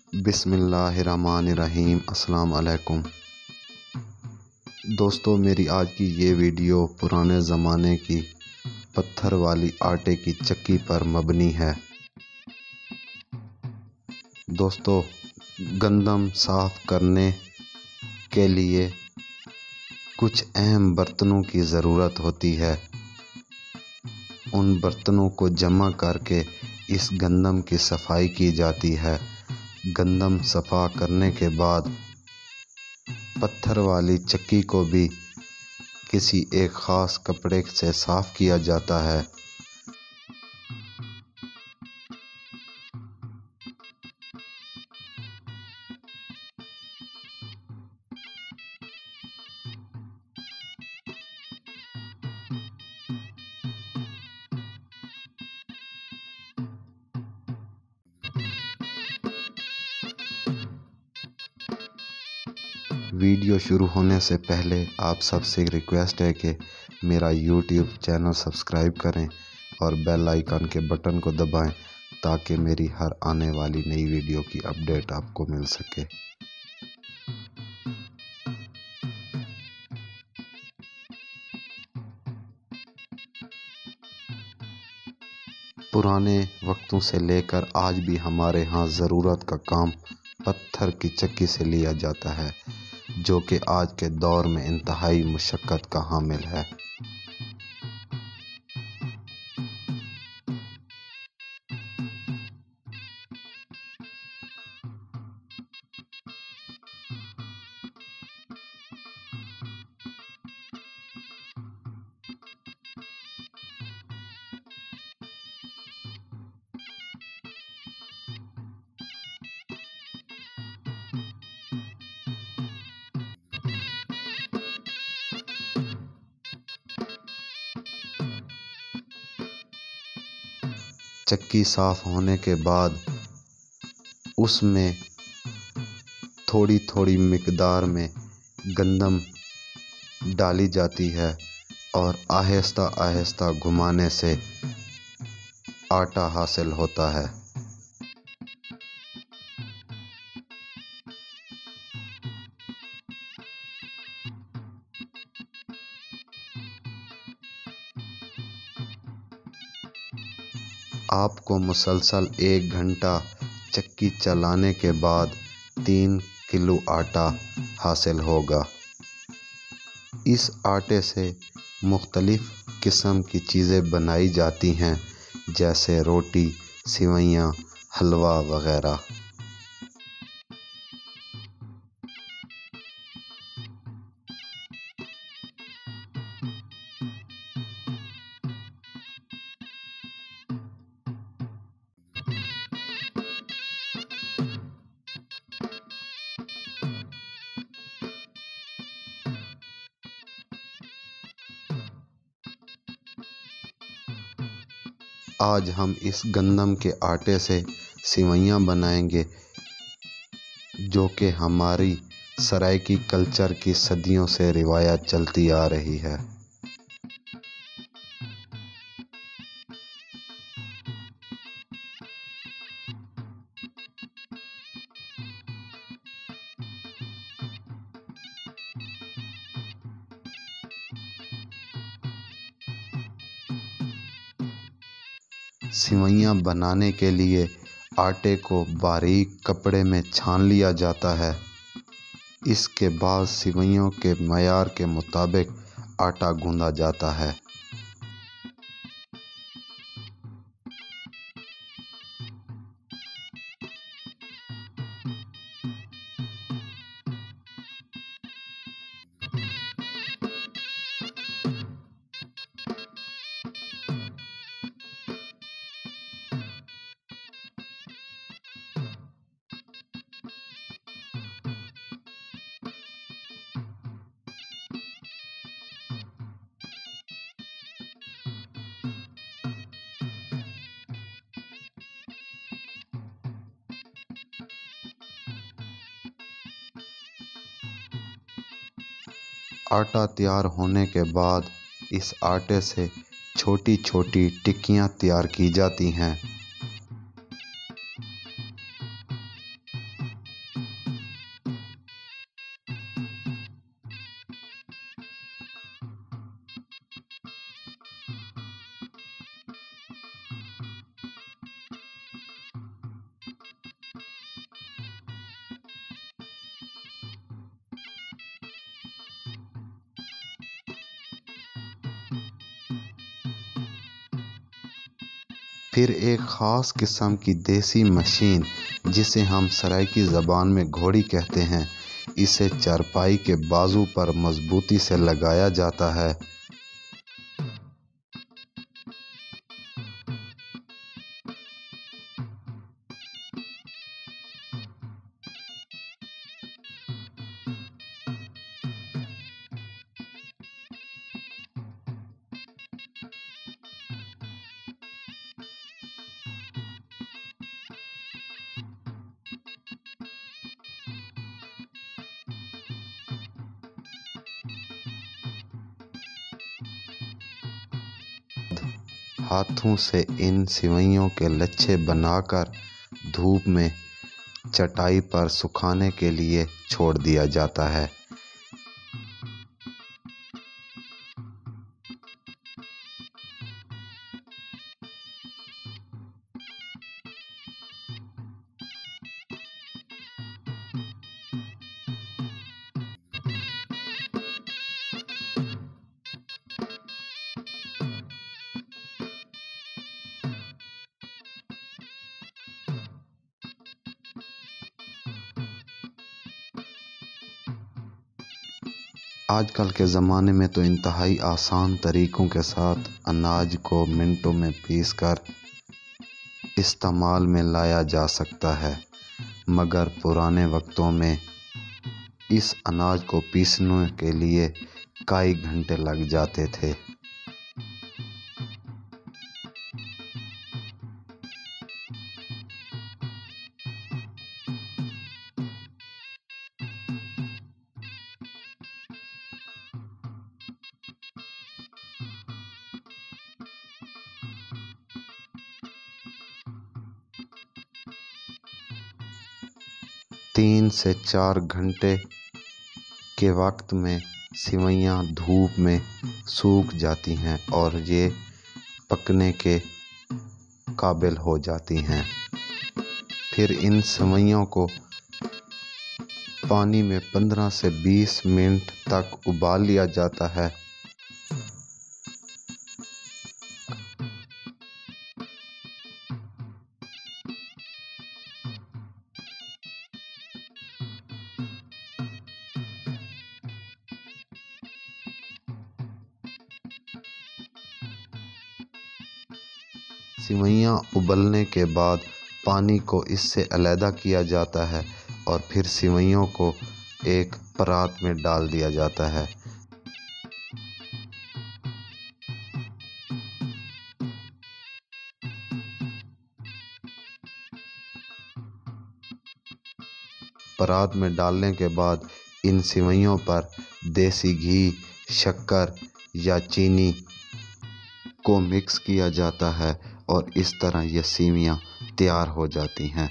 बिस्मिल्लाहिर्रहमानिर्रहीम। अस्सलाम वालेकुम दोस्तों, मेरी आज की ये वीडियो पुराने ज़माने की पत्थर वाली आटे की चक्की पर मबनी है। दोस्तों, गंदम साफ़ करने के लिए कुछ अहम बर्तनों की ज़रूरत होती है। उन बर्तनों को जमा करके इस गंदम की सफाई की जाती है। गंदम सफ़ा करने के बाद पत्थर वाली चक्की को भी किसी एक ख़ास कपड़े से साफ़ किया जाता है। वीडियो शुरू होने से पहले आप सबसे रिक्वेस्ट है कि मेरा यूट्यूब चैनल सब्सक्राइब करें और बेल आइकन के बटन को दबाएं ताकि मेरी हर आने वाली नई वीडियो की अपडेट आपको मिल सके। पुराने वक्तों से लेकर आज भी हमारे यहाँ ज़रूरत का काम पत्थर की चक्की से लिया जाता है, जो कि आज के दौर में इंतहाई मुशक्क़त का हामिल है। चक्की साफ़ होने के बाद उसमें थोड़ी थोड़ी मिक़दार में गंदम डाली जाती है और आहिस्ता आहिस्ता घुमाने से आटा हासिल होता है। आपको मुसलसल 1 घंटा चक्की चलाने के बाद 3 किलो आटा हासिल होगा। इस आटे से मुख्तलिफ़ किस्म की चीज़ें बनाई जाती हैं, जैसे रोटी, सिवैयाँ, हलवा वगैरह। आज हम इस गंदम के आटे से सिवैयाँ बनाएंगे, जो कि हमारी सराइकी कल्चर की सदियों से रिवायत चलती आ रही है। सिवैयाँ बनाने के लिए आटे को बारीक कपड़े में छान लिया जाता है। इसके बाद सिवैयों के मयार के मुताबिक आटा गूँधा जाता है। आटा तैयार होने के बाद इस आटे से छोटी छोटी टिक्कियाँ तैयार की जाती हैं। फिर एक ख़ास किस्म की देसी मशीन जिसे हम सराइकी ज़बान में घोड़ी कहते हैं, इसे चारपाई के बाजू पर मजबूती से लगाया जाता है। हाथों से इन सिवैयों के लच्छे बनाकर धूप में चटाई पर सुखाने के लिए छोड़ दिया जाता है। आजकल के ज़माने में तो इंतहाई आसान तरीक़ों के साथ अनाज को मिनटों में पीसकर इस्तेमाल में लाया जा सकता है, मगर पुराने वक्तों में इस अनाज को पीसने के लिए कई घंटे लग जाते थे। तीन से 4 घंटे के वक्त में सिवैयाँ धूप में सूख जाती हैं और ये पकने के काबिल हो जाती हैं। फिर इन सिवैयों को पानी में 15 से 20 मिनट तक उबाल लिया जाता है। सिवैयाँ उबलने के बाद पानी को इससे अलहदा किया जाता है और फिर सिवैयों को एक परात में डाल दिया जाता है। परात में डालने के बाद इन सिवैयों पर देसी घी, शक्कर या चीनी को मिक्स किया जाता है और इस तरह ये सिवैयाँ तैयार हो जाती हैं।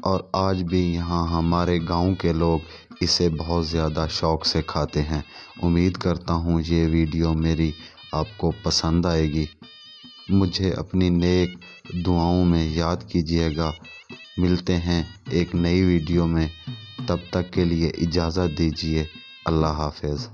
और आज भी यहाँ हमारे गांव के लोग इसे बहुत ज़्यादा शौक़ से खाते हैं। उम्मीद करता हूँ ये वीडियो मेरी आपको पसंद आएगी। मुझे अपनी नेक दुआओं में याद कीजिएगा। मिलते हैं एक नई वीडियो में, तब तक के लिए इजाज़त दीजिए। अल्लाह हाफ़िज़।